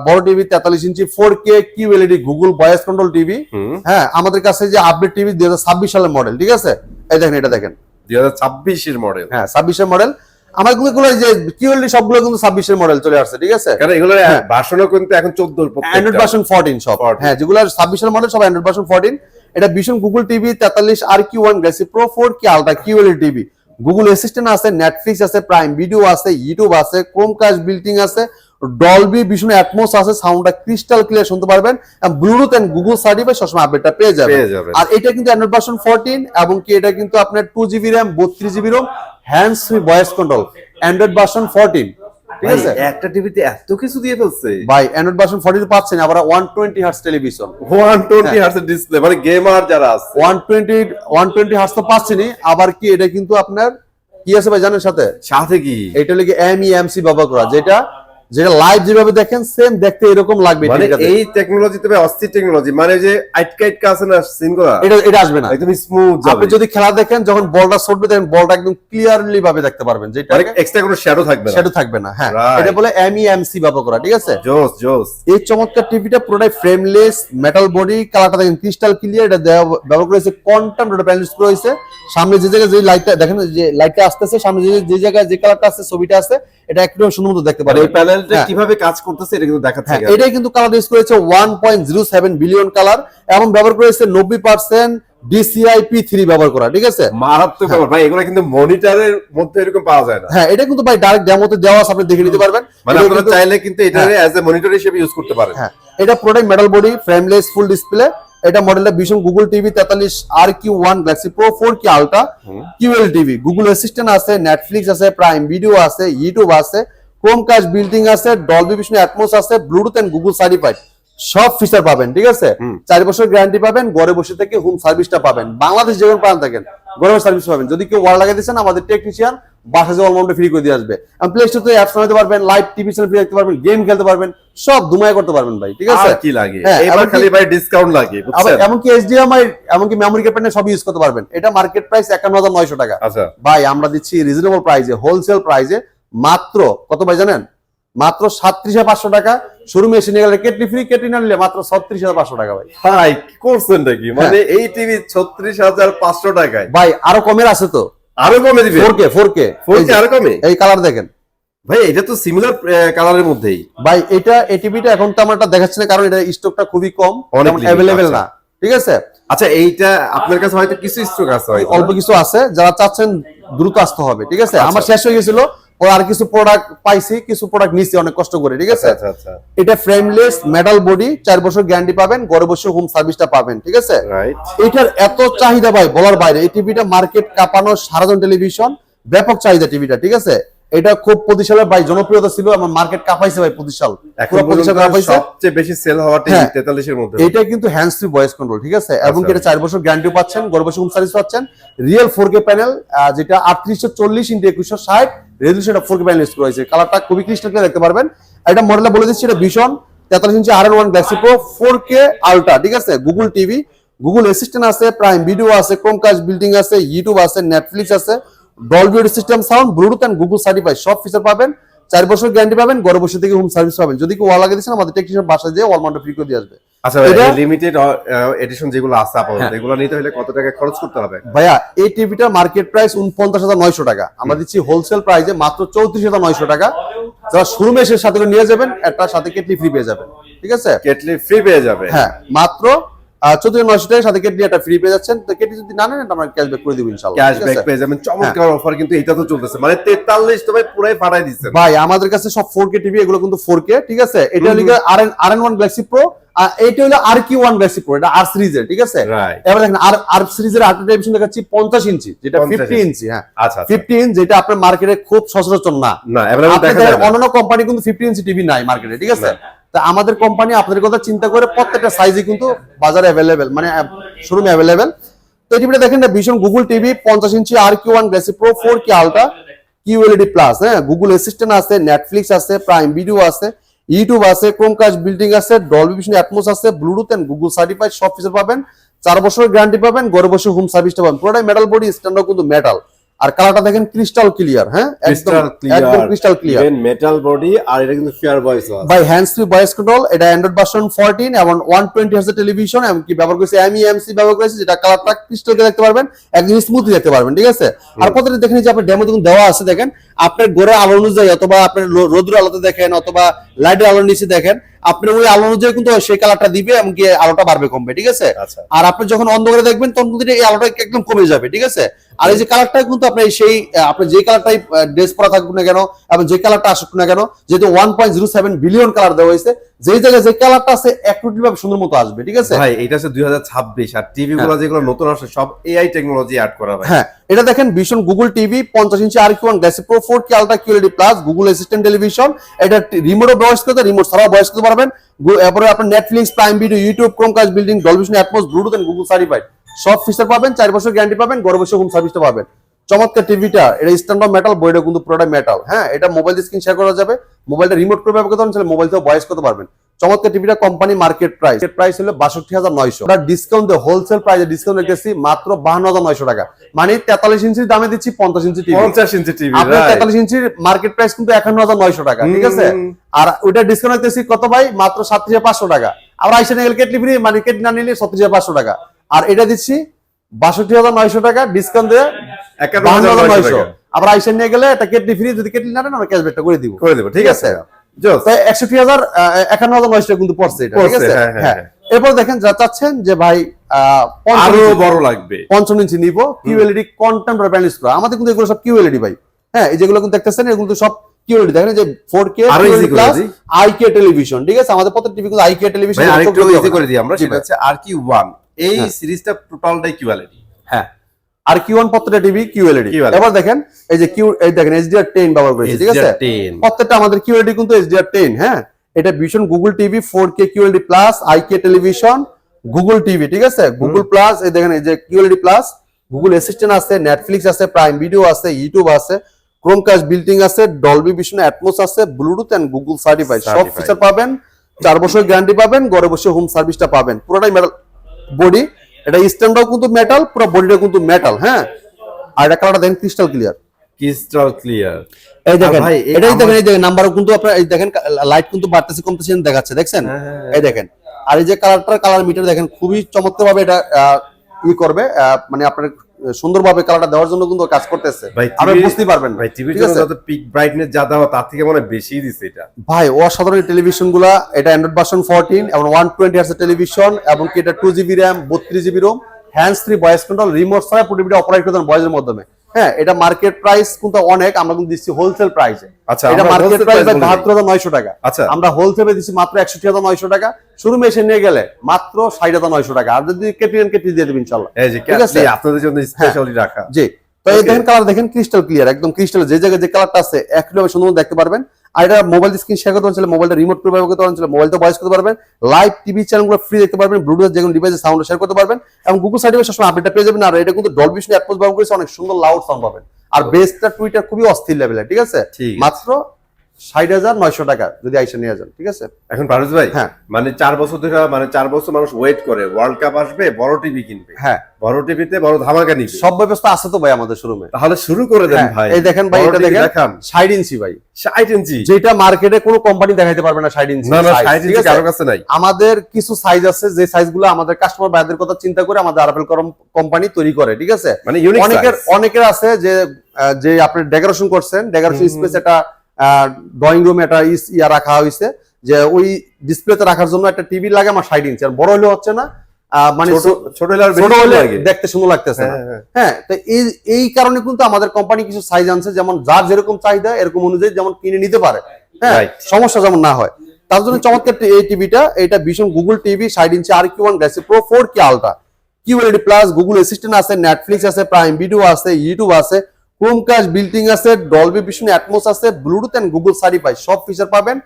বড় টিভি 43 ইঞ্চি 4K QLED Google voice control TV. হ্যাঁ আমাদের কাছে যে আপডেট টিভি 2026 সালের মডেল, ঠিক আছে। এই দেখেন, এটা দেখেন 2026 এর মডেল। হ্যাঁ 26 এর মডেল। আমার গুলো যে কিউএলইডি সবগুলো কিন্তু 26 এর মডেল চলে আসছে, ঠিক আছে। কারণ এগুলো ভার্সনও কিন্তু এখন 14 প্রত্যেকটা। অ্যান্ড্রয়েড ভার্সন 14 সব। হ্যাঁ যেগুলো 26 এর মডেল সব অ্যান্ড্রয়েড ভার্সন 14। এটা ভীষণ Google TV 43 RQ1 galaxy pro 4K ultra QLED TV. Google assistant আছে, নেটফ্লিক্স আছে, প্রাইম ভিডিও আছে, ইউটিউব আছে, ক্রোমকাস্ট বিল্ডিং আছে, ডলবি ভীষণ অ্যাটমস আছে, সাউন্ডটা ক্রিস্টাল ক্লিয়ার শুনতে পারবেন, ব্লুটুথ এন্ড গুগল সার্টিফাইড সবসময় আপডেটটা পেয়ে যাবেন। আর এটা কিন্তু অ্যান্ড্রয়েড ভার্সন 14, এবং কি এটা কিন্তু আপনার 2GB RAM 32GB ROM, hands free voice control, Android version 14, ঠিক আছে। একটা টিভিতে এত কিছু দিয়ে ফেলছে ভাই। অ্যান্ড্রয়েড ভার্সন 14 পাচ্ছেন, আবার 120 হার্টজ টেলিভিশন, 120 হার্টজ ডিসপ্লে, মানে গেমার যারা আছে 120 হার্টজ তো পাচ্ছেনই, আবার কি এটা কিন্তু আপনার কি আছে ভাই জানেন সাথে সাথে কি এটা লিখে MEMC ব্যবহার করা, যেটা লাইভ যেভাবে দেখেন সেম দেখতে এরকম লাগবে। মানে এই টেকনোলজিতে ভাই অস্থির টেকনোলজি, মানে যে আইটকা আছে না সিনগুলা, এটা আসবে না, একদম স্মুথ যাবে। আপনি যদি খেলা দেখেন, যখন বলটা ছুটবে দেখেন বলটা একদম ক্লিয়ারলি ভাবে দেখতে পারবেন, যেটা এক্সট্রা কোনো শ্যাডো থাকবে না, শ্যাডো থাকবে না। হ্যাঁ এটা বলে MEMC ব্যবহার করা, ঠিক আছে। জোস জোস। এই চমৎকার টিভিটা পুরোটাই ফ্রেমলেস মেটাল বডি, কালারটা দেখেন ক্রিস্টাল ক্লিয়ার। এটা ব্যবহার করেছে কোয়ান্টাম ডট প্যানেল রয়েছে। সামনে যে জায়গায় যে লাইটটা দেখেন, যে লাইটটা আসতেছে সামনে, যে জায়গায় যে কালারটা আছে ছবিটা আছে, এটা একটু সুন্দর মতো দেখতে পারেন। এই প্যানেলটা কিভাবে কাজ করতেছে এটা কিন্তু দেখাচ্ছে। এটাই কিন্তু কালার ইউজ করেছে 1.07 বিলিয়ন কালার, এবং ব্যবহার করেছে 90% DCI P3 ব্যবহার করা, ঠিক আছে। মারাত্মক ব্যাপার ভাই, এগুলো কিন্তু মনিটরের মধ্যে এরকম পাওয়া যায় না। হ্যাঁ এটা কিন্তু ভাই ডাইরেক্ট ডেমোতে দেওয়া আছে, আপনি দেখে নিতে পারবেন। মানে আপনারা চাইলে কিন্তু এটা অ্যাজ এ মনিটর হিসেবে ইউজ করতে পারেন। হ্যাঁ এটা পুরোটাই metal body, frameless, full display. এটা মডেলটা ভীষণ Google TV 43 RQ1 galaxy pro 4K ultra QL TV. Google assistant আছে, নেটফ্লিক্স আছে, প্রাইম ভিডিও আছে, ইউটিউব আছে, ক্রোমকাস্ট বিল্ডিং আছে, ডলবি ভিশন অ্যাটমস আছে, ব্লুটুথ এন্ড গুগল সার্টিফাইড সব ফিচার পাবেন, ঠিক আছে। 4 বছর গ্যারান্টি পাবেন, ঘরে বসে থেকে হোম সার্ভিসটা পাবেন, বাংলাদেশ যেখানে পান থাকেন ঘরে সার্ভিস পাবেন। যদি কেউ ওয়াল লাগাই দিচ্ছেন, আমাদের টেকনিশিয়ান বাসা যে অলমাউন্টে ফ্রি করে দিয়ে আসবে। প্লে স্টোর থেকে অ্যাপস বানাতে পারবেন, লাইভ টিভি চ্যানেল ফ্রি দেখতে পারবেন, গেম খেলতে পারবেন, সব দুমায় করতে পারবেন ভাই, ঠিক আছে। আর কি লাগে এবার খালি ভাই ডিসকাউন্ট লাগে, বুঝছেন। এমনকি HDMI, এমনকি মেমোরি ক্যাবিনেট সব ইউজ করতে পারবেন। এটা মার্কেট প্রাইস 51,900 টাকা। আচ্ছা ভাই আমরা দিচ্ছি রিজনেবল প্রাইসে, হোলসেল প্রাইসে মাত্র কত ভাই জানেন? মাত্র 37,500 টাকা। শোরুমে এসে নিয়ে গেলে কেটলি ফ্রি, কেটলি না নিলে মাত্র 36,500 টাকা। ভাই ভাই কি করছেন নাকি? মানে এই টিভি 36,500 টাকায় ভাই আরো কমের আছে তো, আরো কমে দিবে। 4K আরো কমে। এই কালার দেখেন ভাই, এটা তো সিমিলার কালারের মধ্যেই। ভাই এটা এই টিভিটা এখন তো আমরা দেখাচ্ছি না, কারণ এটা স্টকটা খুবই কম, অনেক অ্যাভেলেবেল না, ঠিক আছে। আচ্ছা এইটা আপনার কাছে হয়তো কিছু স্টক আছে, অল্প কিছু আছে, যারা চাচ্ছেন দ্রুত আসতে হবে, ঠিক আছে। আমার শেষ হয়ে গেছিল, ও আর কিছু প্রোডাক্ট পাইছি, কিছু প্রোডাক্ট নিছি অনেক কষ্ট করে, ঠিক আছে। এটা ফ্রেমলেস মেটাল বডি, 4 বছর গ্যারান্টি পাবেন, ঘরে বসে হোম সার্ভিসটা পাবেন, ঠিক আছে। এটার এত চাহিদা ভাই বলার বাইরে। এই টিভিটা মার্কেট কাঁপানো, সারাজন টেলিভিশন, ব্যাপক চাহিদা টিভিটা, ঠিক আছে। এটা খুব প্রতিষ্ঠানের ভাই জনপ্রিয়তা ছিল, আমার মার্কেট কাঁপাইছে ভাই প্রতিষ্ঠান, এখন পর্যন্ত সবচেয়ে বেশি সেল হওয়া টিভি 43 এর মধ্যে। এটা কিন্তু হ্যান্ডস ফ্রি ভয়েস কন্ট্রোল, ঠিক আছে, এবং এটা 4 বছর গ্যারান্টি পাচ্ছেন, ঘরে বসে হোম সার্ভিস পাচ্ছেন, রিয়েল 4K প্যানেল, যেটা 3840x2160 resolution 4K panel use করা হয়েছে। কালারটা খুবই ক্রিস্টাল ক্লিয়ার দেখতে পারবেন। এটা মডেলটা বলে দিচ্ছি, এটা Vision 43 inch RN1 galaxy pro 4K ultra, ঠিক আছে, গুগল টিভি, গুগল অ্যাসিস্ট্যান্ট আছে, প্রাইম ভিডিও আছে, ক্রোমকাস্ট বিল্ডিং আছে, ইউটিউব আছে, নেটফ্লিক্স আছে, Dolby audio system sound, Bluetooth and Google certified সব ফিচার পাবেন, 4 বছর গ্যারান্টি পাবেন, ঘরে বসে থেকে হোম সার্ভিস পাবেন। যদি কেউ ওয়াল লাগিয়ে দিচ্ছেন আমাদের টেকনিশিয়ান বাসায় যেয়ে ওয়াল মাউন্ট ফ্রি করে দিয়ে আসবে। আচ্ছা, লিমিটেড এডিশন যেগুলো আছে আপাতত এগুলো নিতে হলে কত টাকা খরচ করতে হবে ভাইয়া? এই টিভিটার মার্কেট প্রাইস 49,900 টাকা, আমরা দিচ্ছি হোলসেল প্রাইসে মাত্র 34,900 টাকা। যারা শোরুমে এসে সাথে করে নিয়ে যাবেন, একটা সাথে কেটলি ফ্রি পেয়ে যাবেন, ঠিক আছে, কেটলি ফ্রি পেয়ে যাবে। হ্যাঁ, মাত্র 34,900 টাকা সাথে কেটলি একটা ফ্রি পেয়ে যাচ্ছেন। তো কেটলি যদি না নেন আমরা ক্যাশব্যাক করে দিব ইনশাআল্লাহ, ক্যাশব্যাক পেয়ে যাবেন। চমৎকার অফার কিন্তু এটা তো চলতেছে, মানে 43 তো ভাই পুরাই ফাটাই দিচ্ছেন ভাই। আমাদের কাছে সব 4K টিভি, এগুলো কিন্তু 4K, ঠিক আছে। এটা হলো RN1 গ্যালাক্সি প্রো, এটা হলো RQ1 গ্যালাক্সি প্রো, এটা আর সিরিজের, ঠিক আছে। এবার দেখেন আর সিরিজের আলট্রা টেলিভিশন দেখাচ্ছি 50 ইঞ্চি, যেটা 50 ইঞ্চি, হ্যাঁ আচ্ছা 50 ইঞ্চি, যেটা আপনার মার্কেটে খুব সচরাচর না। অন্যান্য কোম্পানি কিন্তু 50 ইঞ্চি টিভি নাই মার্কেটে, ঠিক আছে। তা আমাদের কোম্পানি আপনাদের কথা চিন্তা করে প্রত্যেকটা সাইজে কিন্তু বাজারে অ্যাভেলেবেল, মানে শোরুমে অ্যাভেলেবেল। তো এই টিভিটা দেখেন, ভীষণ গুগল টিভি 50 ইঞ্চি RQ1 galaxy pro 4K ultra QLED plus, হ্যাঁ, গুগল অ্যাসিস্ট্যান্ট আছে, নেটফ্লিক্স আছে, প্রাইম ভিডিও আছে, ইউটিউব আছে, ক্রোমকাস্ট বিল্ডিং আছে, ডলবি ভিশন অ্যাটমস আছে, ব্লুটুথ এন্ড গুগল সার্টিফাইড সব ফিচার পাবেন, 4 বছরের গ্যারান্টি পাবেন, ঘরে বসে হোম সার্ভিসটা পাবেন। পুরোটাই মেটাল বডি, স্ট্যান্ডার্ড কিন্তু মেটাল, আর কালারটা দেখেন ক্রিস্টাল ক্লিয়ার, হ্যাঁ একদম crystal clear, even metal body, আর এটা কিন্তু ফেয়ার ভয়েস আছে ভাই, হ্যান্ডস ফ্রি ভয়েস কন্ট্রোল। এটা অ্যান্ড্রয়েড ভার্সন 14 এবং 120 হার্জ টেলিভিশন, এবং কি ব্যবহার করেছে MEMC ব্যবহার করেছে, যেটা কালারটা ক্রিস্টাল দেখতে পারবেন, একদম স্মুথলি দেখতে পারবেন, ঠিক আছে। আর প্রত্যেকটা দেখেন যে আপনার ডেমো দেখুন দেওয়া আছে, দেখেন আপনার ঘরে আলো অনুযায়ী, অথবা আপনার রোদ্র আলোতে দেখেন, অথবা লাইটের আলোর নিচে দেখেন, আপনার ওই আলো অনুযায়ী কিন্তু সেই কালারটা দিবে, এমনকি আলোটা বাড়বে কমবে, ঠিক আছে। আর আপনি যখন অন্ধকারে দেখবেন তখন কিন্তু এই আলোটা একদম কমে যাবে, ঠিক আছে। আর এই যে কালারটা কিন্তু আপনি সেই আপনি যে কালারটাই ড্রেস পরা থাকুক না কেন, এবং যে কালারটা আসুক না কেন, যেহেতু 1.07 বিলিয়ন কালার দেওয়া হয়েছে, যেই জায়গায় যে কালারটা আছে একটুটি ভাবে সুন্দর মতো আসবে, ঠিক আছে ভাই। এটা হচ্ছে 2026, আর টিভি গুলো যেগুলো নতুন আসে সব AI টেকনোলজি অ্যাড করা ভাই। হ্যাঁ, এটা দেখেন ভীষণ গুগল টিভি 50 ইঞ্চি RQ1 galaxy pro 4K ultra QLED plus, Google assistant television, এটা রিমোটও ভয়েস করতে, রিমোট ছাড়াও ভয়েস করতে পারবেন। এরপরে আপনার Netflix, prime video, YouTube, Chromecast building, Dolby vision atmos, Bluetooth and Google certified সব ফিচার পাবেন, 4 বছর গ্যারান্টি পাবেন, ঘরে বসে হোম সার্ভিসটা পাবেন। চমৎকার টিভিটা, এটা স্ট্যান্ডার্ড মেটাল, বইটা কিন্তু পুরোটা মেটাল, হ্যাঁ। এটা মোবাইল স্ক্রিন শেয়ার করা যাবে, মোবাইলটা রিমোট করে ব্যবহার করতে পারবেন, মোবাইল থেকে ভয়েস করতে পারবেন। চমৎকার টিভিটা কোম্পানি মার্কেট প্রাইস হলো 62,900, এটা ডিসকাউন্ট দিয়ে হোলসেল প্রাইসে ডিসকাউন্ট রেখেছি মাত্র 52,900 টাকা, মানে 43 ইঞ্চির দামে দিচ্ছি 50 ইঞ্চি টিভি। 50 ইঞ্চি টিভি, আপনার 43 ইঞ্চির মার্কেট প্রাইস কিন্তু 51,900 টাকা, ঠিক আছে। আর ওইটা ডিসকাউন্ট রেখেছি কত ভাই? মাত্র 37,500 টাকা। আবার আইসা নিয়ে গেলে কেটলি ফ্রি, মানে কেটলি না নিলে 37,500 টাকা। আর এটা দিচ্ছি 62,900 টাকা ডিসকাউন্ট দিয়ে 52,900। আবার আইসা নিয়ে গেলে এটা কেটলি ফ্রি, যদি কেটলি না নেন আমরা ক্যাশব্যাকটা করে দিব, ঠিক আছে। 61,900 কিন্তু পড়ছে এটা, ঠিক আছে। হ্যাঁ, এরপর দেখেন যা চাচ্ছেন যে ভাই আরো বড় লাগবে, 55 ইঞ্চি নিব, QLED কন্টেম্পোরারি প্যানেল ইউজ করা, আমাদের কিন্তু এগুলো সব QLED ভাই, হ্যাঁ। এই যেগুলো কিন্তু দেখতেছেন এগুলো কিন্তু সব QLED, দেখেন যে 4K প্লাস IK টেলিভিশন, ঠিক আছে। আমাদের প্রত্যেক টিভি কিন্তু IK টেলিভিশন। আরেকটু ইজি করে দিই আমরা, সেটা হচ্ছে RQ1, এই সিরিজটা টোটালটাই QLED, হ্যাঁ। RQ1 প্রত্যেকটা টিভি QLED। এবার দেখেন এই যে এই দেখেন HDR10 ব্যবহার করেছে, ঠিক আছে। প্রত্যেকটা আমাদের QLED কিন্তু HDR10, হ্যাঁ। এটা ভীষণ Google TV 4K QLED plus IK television, Google TV, ঠিক আছে। গুগল প্লাস, এই দেখেন এই যে QLED প্লাস, গুগল অ্যাসিস্ট্যান্ট আছে, নেটফ্লিক্স আছে, প্রাইম ভিডিও আছে, ইউটিউব আছে, ক্রোমকাস্ট বিল্ডিং আছে, ডলবি ভিশন অ্যাটমস আছে, ব্লুটুথ এন্ড গুগল সার্টিফাইড সব ফিচার পাবেন, 4 বছর গ্যারান্টি পাবেন, ঘরে বসে হোম সার্ভিসটা পাবেন। পুরোটাই মেটাল বডি, এটা স্ট্যান্ডটাও কিন্তু মেটাল, পুরো বডিটা কিন্তু মেটাল, হ্যাঁ। আর এটা কালারটা দেখেন ক্রিস্টাল ক্লিয়ার, এই দেখেন, এটাই দেখেন, এই দেখেন নাম্বারও কিন্তু আপনার, এই দেখেন লাইট কিন্তু বাড়তেছে কমতেছে দেখাচ্ছে, দেখছেন, এই দেখেন। আর এই যে কালার মিটার দেখেন, খুবই চমৎকার ভাবে এটা করবে, মানে আপনার সুন্দরভাবে কালারটা দেওয়ার জন্য কিন্তু কাজ করতেছে, আপনি বুঝতে পারবেন ভাই। টিভির জন্য যত পিক ব্রাইটনেস যা দেওয়া তার থেকে মনে বেশি দিছে এটা ভাই, অসাধারণ টেলিভিশনগুলা। এটা অ্যান্ড্রয়েড ভার্সন 14 এবং 120 হার্জ টেলিভিশন, এবং কি এটা 2GB RAM 32GB ROM, hands free voice control, remote ছাড়া পুরো টিভিটা অপারেট করতে পারেন ভয়েসের মাধ্যমে, হ্যাঁ। এটা মার্কেট প্রাইস কিন্তু অনেক, আমরা কিন্তু দিচ্ছি হোলসেল প্রাইসে। আচ্ছা, এটা মার্কেট প্রাইস 72,900 টাকা, আচ্ছা, আমরা হোলসেলে দিচ্ছি মাত্র 61,900 টাকা। শোরুমে এসে নিয়ে গেলে মাত্র 60,900 টাকা। আর যদি কেটি দিয়ে দেবেন ইনশাআল্লাহ, এই যে ঠিক আছে, আপনাদের জন্য স্পেশালি রাখা। জি, তো এই দেখেন কালার দেখেন ক্রিস্টাল ক্লিয়ার, একদম ক্রিস্টাল, যে জায়গায় যে কালারটা আছে একইভাবে সুন্দর দেখতে পারবেন। আর এটা মোবাইল স্ক্রিন শেয়ার করতে পারছেন, মোবাইলটা রিমোট করে ব্যবহার করতে পারছেন, মোবাইলটা ভয়েস করতে পারবেন, লাইভ টিভি চ্যানেলগুলো ফ্রি দেখতে পারবেন, ব্লুটুথ যে কোনো ডিভাইসে সাউন্ড শেয়ার করতে পারবেন, এবং গুগল সার্টিফিকেট সবসময় আপডেটটা পেয়ে যাবেন। আর এটা কিন্তু ডলবি ভিশন অ্যাটমস ব্যবহার করেছে, অনেক সুন্দর লাউড সাউন্ড পাবেন। আর বেসটা টুইটার খুবই অস্থির লেভেলের, ঠিক আছে, মাত্র ৬০,৯০০ টাকা যদি আইসা নিয়ে যান, ঠিক আছে। এখন পারভেজ ভাই, হ্যাঁ, মানে 4 বছর ধরে, মানে 4 বছর মানুষ ওয়েট করে ওয়ার্ল্ড কাপ আসবে, বড় টিভি কিনবে, হ্যাঁ, বড় টিভিতে বড় ধামাকা নিবে, সব ব্যবস্থা আছে তো ভাই আমাদের শোরুমে। তাহলে শুরু করে দেন ভাই। এই দেখেন ভাই, এটা দেখেন ৬০ ইঞ্চি ভাই, 60 ইঞ্চি, যেটা মার্কেটে কোনো কোম্পানি দেখাইতে পারবে না ৬০ ইঞ্চি। না না, 60 ইঞ্চি কারো কাছে নাই। আমাদের কিছু সাইজ আছে, যে সাইজগুলো আমাদের কাস্টমার ভাইদের কথা চিন্তা করে আমাদের আরএফএল কোম্পানি তৈরি করে, ঠিক আছে। মানে অনেকের আছে যে আপনি ডেকোরেশন করছেন, ডেকোরেশন স্পেস একটা ড্রয়িং রুমে একটা ইয়া রাখা হয়েছে, যে ওই ডিসপ্লেতে রাখার জন্য একটা টিভি লাগে আমার ৬০ ইঞ্চি, আর বড় হলে হচ্ছে না, মানে ছোট হলে দেখতে সুন্দর লাগতেছে না। হ্যাঁ, তো এই কারণে কিন্তু আমাদের কোম্পানি কিছু সাইজ আনছে, যেমন যার যেরকম চাহিদা এরকম অনুযায়ী যেমন কিনে নিতে পারে, হ্যাঁ, সমস্যা যেমন না হয়। তার জন্য চমৎকার এই টিভিটা, এটা ভীষণ গুগল টিভি ৬০ ইঞ্চি RQ1 galaxy pro 4K ultra, QLED plus, Google assistant আছে, নেটফ্লিক্স আছে, প্রাইম ভিডিও আছে, ইউটিউব আছে, ক্রোমকাস্ট বিল্টিং আছে, ডলবি ভিশন অ্যাটমস আছে, ব্লুটুথ এন্ড গুগল সার্টিফাই সব ফিচার পাবেন,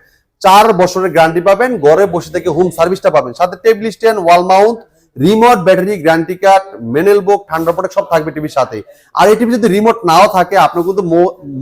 4 বছরের গ্যারান্টি পাবেন, ঘরে বসে থেকে হোম সার্ভিসটা পাবেন, সাথে table stand, wall mount, remote, battery, guarantee card, manual book, ঠান্ডা প্রোটেক্ট সব থাকবে টিভির সাথে। আর এই টিভি যদি রিমোট নাও থাকে, আপনি কিন্তু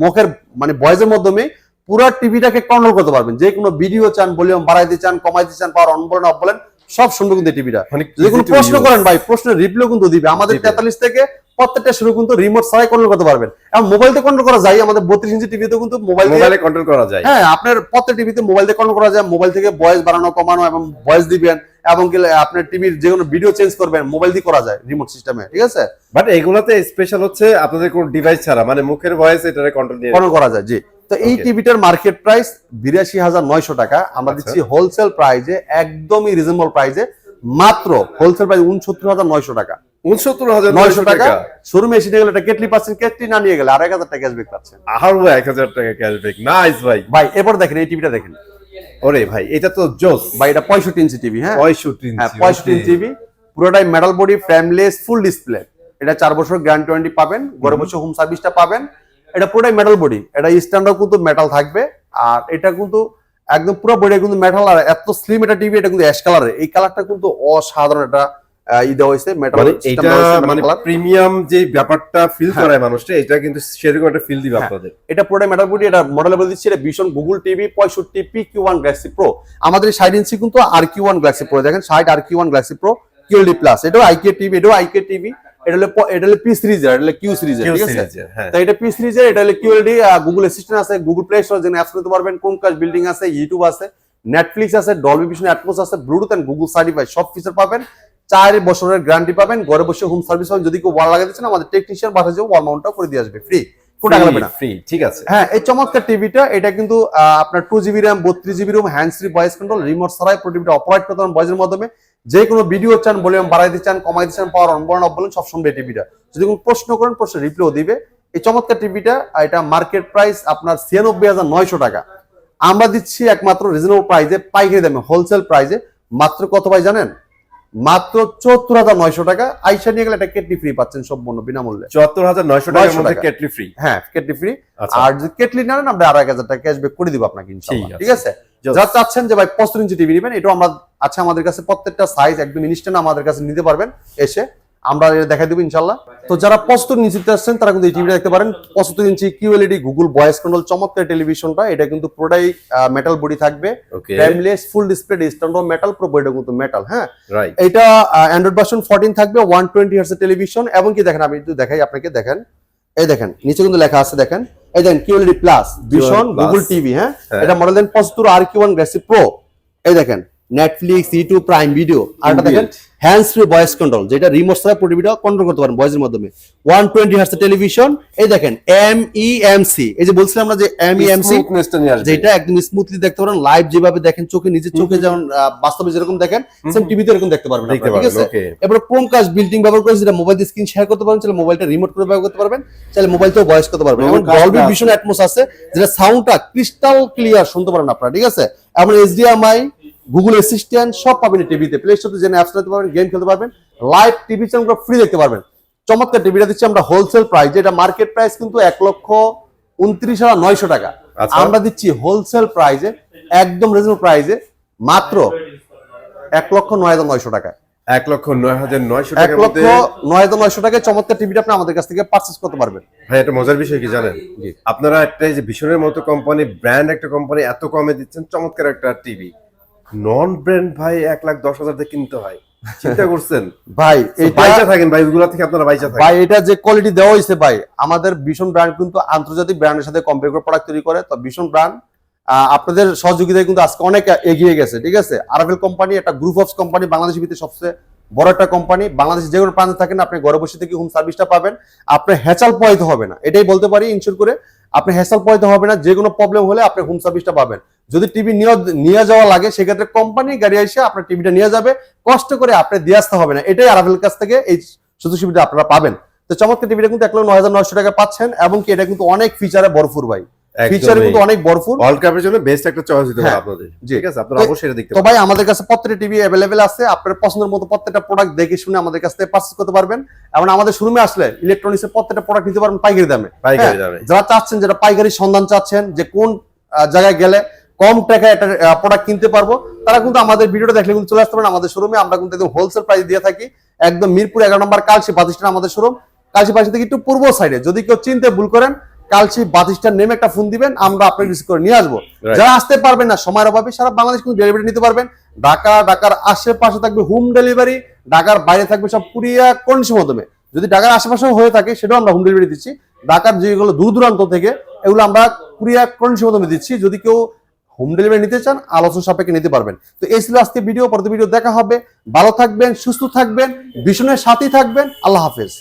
মুখের মানে ভয়েসের মাধ্যমে পুরো টিভিটাকে কন্ট্রোল করতে পারবেন, যে কোনো ভিডিও চান, ভলিউম বাড়াইতে চান, কমাইতে চান, পাওয়ার অন বলেন অফ বলেন সব শুনবে কিন্তু টিভিটা। যদি কোনো প্রশ্ন করেন ভাই, প্রশ্নের রিপ্লাই কিন্তু দিবে। আমাদের 43 থেকে প্রত্যেকটা শুরু কিন্তু রিমোট ছাড়াই কন্ট্রোল করতে পারবেন, এবং মোবাইলতে কন্ট্রোল করা যায়। আমাদের 32 ইঞ্চি টিভিতে কিন্তু মোবাইলে কন্ট্রোল করা যায়। হ্যাঁ, আপনার প্রত্যেক টিভিতে মোবাইল দিয়ে কন্ট্রোল করা যায়, মোবাইল থেকে ভয়েস বাড়ানো কমানো এবং ভয়েস দিবেন, এবং কি আপনার টিভির যে কোনো ভিডিও চেঞ্জ করবেন মোবাইল দিয়ে করা যায় রিমোট সিস্টেমে, ঠিক আছে। বাট এগুলাতে স্পেশাল হচ্ছে আপনাদের কোনো ডিভাইস ছাড়া, মানে মুখের ভয়েস এটারে কন্ট্রোল করা যায়। জি, তো এই টিভিটার মার্কেট প্রাইস ৮২,৯০০ টাকা, আমরা দিচ্ছি হোলসেল প্রাইসে, একদমই রিজনেবল প্রাইসে, মাত্র হোলসেল প্রাইস ৬৯,৯০০ টাকা। ৬৯,৯০০ টাকা। শোরুমে এসে গেলে একটা কেটলি পাচ্ছেন, কেটলি না নিয়ে গেলে ২,৫০০ টাকা ক্যাশব্যাক পাচ্ছেন। আরো ১,০০০ টাকা ক্যাশব্যাক, নাইস ভাই। ভাই এরপর দেখেন এই টিভিটা দেখেন, ওরে ভাই এটা তো জোস ভাই, এটা 65 ইঞ্চি টিভি। হ্যাঁ, 65 ইঞ্চি টিভি, পুরোটাই metal body, frameless, full display. এটা 4 বছর গ্যারান্টি ওয়ারেন্টি পাবেন, ঘরে বসে হোম সার্ভিসটা পাবেন। এটা পুরোটাই মেটাল বডি, এটা স্ট্যান্ডার্ড কিন্তু মেটাল থাকবে, আর এটা কিন্তু একদম পুরো বডি কিন্তু মেটাল, আর এত স্লিম এটা টিভি, এটা কিন্তু অ্যাশ কালারের, এই কালারটা কিন্তু অসাধারণ। এটা দেওয়া হয়েছে মেটাল, এটা মানে প্রিমিয়াম যে ব্যাপারটা ফিল করায় মানুষটা, এটা কিন্তু সেরকম একটা ফিল দিবে আপনাদের। এটা পুরোটাই মেটাল বডি, এটা মডেলে বলে দিচ্ছি, এটা ভীষণ Google TV 65 PQ1 Galaxy pro. আমাদের ৬০ ইঞ্চি কিন্তু RQ1 গ্যালাক্সি প্রো, দেখেন ৬০ RQ1 galaxy pro QLED plus, এটাও আইকে টিভি, এটাও আইকে টিভি, এটা হলো পি সিরিজের, এটা হলো কিউ সিরিজের, ঠিক আছে। তো এটা পি সিরিজের, এটা হলো QLED, গুগল অ্যাসিস্ট্যান্ট আছে, গুগল প্লে স্টোর যেখানে অ্যাপস করতে পারবেন, ক্রোমকাস্ট বিল্ডিং আছে, ইউটিউব আছে, নেটফ্লিক্স আছে, ডলবি ভিশন অ্যাটমস আছে, ব্লুটুথ এন্ড গুগল সার্টিফাই সব ফিচার পাবেন, 4 বছরের গ্যারান্টি পাবেন, ঘরে বসে হোম সার্ভিস পাবেন। যদি কেউ ওয়াল লাগাতে চান, আমাদের টেকনিশিয়ান বাসা যাবে, ওয়াল মাউন্টটা করে দিয়ে আসবে ফ্রি, কোনো টাকা লাগবে না, ফ্রি, ঠিক আছে। হ্যাঁ, এই চমৎকার টিভিটা, এটা কিন্তু আপনার 2GB RAM 32GB room, hands free voice control, remote ছাড়াই পুরো টিভিটা অপারেট করতে পারেন ভয়েসের মাধ্যমে। যে কোনো ভিডিও চান, ভলিউম বাড়াইতে চান, কমাইতে চান, পাওয়ার অন বলেন অফ বলেন সব শুনবে টিভিটা। যদি কোনো প্রশ্ন করেন, প্রশ্নের রিপ্লাইও দিবে। এই চমৎকার টিভিটা, এটা মার্কেট প্রাইস আপনার ৯৬,৯০০ টাকা, আমরা দিচ্ছি একমাত্র রিজনেবল প্রাইসে, পাইকারি দামে, হোলসেল প্রাইসে, মাত্র কত ভাই জানেন? মাত্র ৭৪,৯০০ টাকা। আইসা নিয়ে গেলে একটা কেটলি ফ্রি পাচ্ছেন সম্পূর্ণ বিনামূল্যে। ৭৪,৯০০ টাকার মধ্যে কেটলি ফ্রি। হ্যাঁ, কেটলি ফ্রি। আর যদি কেটলি না নেন, আমরা ২,৫০০ টাকা ক্যাশব্যাক করে দিব আপনাকে ইনশাআল্লাহ, ঠিক আছে। যারা চাচ্ছেন যে ভাই 65 ইঞ্চি টিভি নেবেন, এটাও আমরা আছে আমাদের কাছে, প্রত্যেকটা সাইজ একদম ইনস্ট্যান্ট আমাদের কাছে নিতে পারবেন এসে, আমরা দেখাই দেবো ইনশাআল্লাহ। তো যারা 75 ইঞ্চিতে আসছেন তারা কিন্তু এই টিভিটা দেখতে পারেন। 75 ইঞ্চি QLED গুগল ভয়েস কন্ট্রোল চমৎকার টেলিভিশনটা, এটা কিন্তু পুরোটাই মেটাল বডি থাকবে, frameless, full display, standard metal, পুরো বডিটা কিন্তু মেটাল। হ্যাঁ, এটা অ্যান্ড্রয়েড ভার্সন 14 থাকবে, 120 হার্টজ এর টেলিভিশন। এবং কি দেখেন, আমি একটু দেখাই আপনাকে, দেখেন এই দেখেন নিচে কিন্তু লেখা আছে, দেখেন এই দেখেন QLED plus vision Google TV. হ্যাঁ, এটা মডেল দেন 75 RQ1 গ্যালাক্সি প্রো। এই দেখেন নেটফ্লিক্স, ইউটিউব, প্রাইম ভিডিও। আর এটা দেখেন হ্যান্ডস ফ্রি ভয়েস কন্ট্রোল, যেটা রিমোট ছাড়া পুরো টিভিটা কন্ট্রোল করতে পারেন ভয়েসের মাধ্যমে। 120 হার্টজ টেলিভিশন। এই দেখেন MEMC, এই যে বলছিলাম আমরা যে MEMC, যেটা একদম স্মুথলি দেখতে পারেন, লাইভ যেভাবে দেখেন চোখে, নিজের চোখে যেমন বাস্তবে যেরকম দেখেন, সেম টিভিতে এরকম দেখতে পারবেন, ঠিক আছে। এবার ক্রোমকাস্ট বিল্ডিং ব্যবহার করে, যেটা মোবাইল দিয়ে স্ক্রিন শেয়ার করতে পারেন, চাইলে মোবাইলটা রিমোট করে ব্যবহার করতে পারবেন, চাইলে মোবাইলতেও ভয়েস করতে পারবেন। এবং ডলবি ভিশন অ্যাটমস আছে, যেটা সাউন্ডটা ক্রিস্টাল ক্লিয়ার শুনতে পারেন আপনারা, ঠিক আছে। এবং HDMI, গুগল অ্যাসিস্ট্যান্ট সব পাবেন টিভিতে, প্লে স্টোরে যে অ্যাপস নিতে পারবেন, গেম খেলতে পারবেন, লাইভ টিভি চ্যানেলগুলো ফ্রি দেখতে পারবেন। চমৎকার টিভিটা দিচ্ছি আমরা হোলসেল প্রাইস, যেটা মার্কেট প্রাইস কিন্তু 1,29,900 টাকা। আচ্ছা। আমরা দিচ্ছি হোলসেল প্রাইসে, একদম রিজনেবল প্রাইসে, মাত্র 1,09,900 টাকা। 1,09,900 টাকার মধ্যে 1,09,900 টাকায় চমৎকার টিভিটা আপনি আমাদের কাছ থেকে পারচেজ করতে পারবেন। ভাই একটা মজার বিষয় কি জানেন, আপনারা একটা এই যে ভীষণের মতো কোম্পানি, ব্র্যান্ড একটা কোম্পানি এত কমে দিচ্ছেন চমৎকার একটা টিভি, নন ব্র্যান্ড ভাই 1,10,000 দিয়ে কিনতে হয়, চিন্তা করছেন ভাই বাইচা থাকেন ভাই, ওইগুলা থেকে আপনারা বাইচা থাকেন ভাই, এটা যে কোয়ালিটি দেওয়া হয়েছে ভাই, আমাদের ভীষণ ব্র্যান্ড কিন্তু আন্তর্জাতিক ব্র্যান্ডের সাথে কম্পেয়ার করে প্রোডাক্ট তৈরি করে। তো ভীষণ ব্র্যান্ড আপনাদের সহযোগিতায় কিন্তু আজকে অনেক এগিয়ে গেছে, ঠিক আছে। আরএফএল কোম্পানি একটা গ্রুপ অফ কোম্পানি, বাংলাদেশের ভিতরে সবচেয়ে বড় একটা কোম্পানি। বাংলাদেশে যে কোনো প্রান্তে থাকেন আপনি ঘরে বসে থেকে হোম সার্ভিসটা পাবেন, আপনার হ্যাচাল পোহাইতে হবে না, এটাই বলতে পারি ইনশিওর করে। আপনি হ্যাচাল পোহাইতে হবে না, যে কোনো প্রবলেম হলে আপনি হোম সার্ভিসটা পাবেন। যদি টিভি নিয়ে যাওয়া লাগে সেক্ষেত্রে কোম্পানি গাড়ি এসে আপনার টিভিটা নিয়ে যাবে, কষ্ট করে আপনি দিয়ে আসতে হবে না। এটাই আরএফএল কাছ থেকে এই সুযোগ সুবিধা আপনারা পাবেন। তো চমৎকার টিভিটা কিন্তু 1,09,900 টাকা পাচ্ছেন, এবং কি এটা কিন্তু অনেক ফিচারে ভরপুর ভাই, ফিচার কিন্তু অনেক ভরপুর। ওয়ার্ল্ড কাপের জন্য বেস্ট একটা চয়েস দিতে হবে হ্যাঁ, আপনাদের, জি। ঠিক আছে, আপনারা অবশ্যই এটা দেখতে তো ভাই আমাদের কাছে প্রত্যেকটা টিভি অ্যাভেলেবেল আছে, আপনার পছন্দের মতো প্রত্যেকটা প্রোডাক্ট দেখে শুনে আমাদের কাছ থেকে পারচেজ করতে পারবেন। এবং আমাদের শোরুমে আসলে ইলেকট্রনিক্সের প্রত্যেকটা প্রোডাক্ট নিতে পারবেন পাইকারি দামে। পাইকারি দামে। যারা চাচ্ছেন, যারা পাইকারি সন্ধান চাচ্ছেন যে কোন জায়গায় গেলে কম টাকায় একটা প্রোডাক্ট কিনতে পারবো, তারা কিন্তু আমাদের ভিডিওটা দেখলে কিন্তু চলে আসতে পারেন আমাদের শোরুমে। আমরা কিন্তু একদম হোলসেল প্রাইস দিয়ে থাকি, একদম মিরপুর 11 নম্বর কালসি বাতিস্ট্যান্ড আমাদের শোরুম। কালসি বাতিস্ট্যান্ড থেকে একটু পূর্ব সাইডে, যদি কেউ চিনতে ভুল করেন কালসি বাতিস্ট্যান্ড নেমে একটা ফোন দিবেন, আমরা আপনাকে রিসিভ করে নিয়ে আসবো। যারা আসতে পারবেন না সময়ের অভাবে, সারা বাংলাদেশ কিন্তু ডেলিভারি নিতে পারবেন। ঢাকার আশেপাশে থাকবে হোম ডেলিভারি, ঢাকার বাইরে থাকবে সব কুরিয়ার কন্ডিশনের মাধ্যমে। যদি ঢাকার আশেপাশে হয়ে থাকে সেটাও আমরা হোম ডেলিভারি দিচ্ছি। ঢাকার যেগুলো দূর দূরান্ত থেকে এগুলো আমরা কুরিয়ার কন্ডিশনের মাধ্যমে দিচ্ছি। যদি কেউ হোম ডেলিভারি নিতে চান আলোচনা সাপেক্ষে নিতে পারবেন। তো এই ছিল আজকে ভিডিও, পরবর্তী ভিডিও দেখা হবে। ভালো থাকবেন, সুস্থ থাকবেন, ভীষণের সাথেই থাকবেন। আল্লাহ হাফেজ।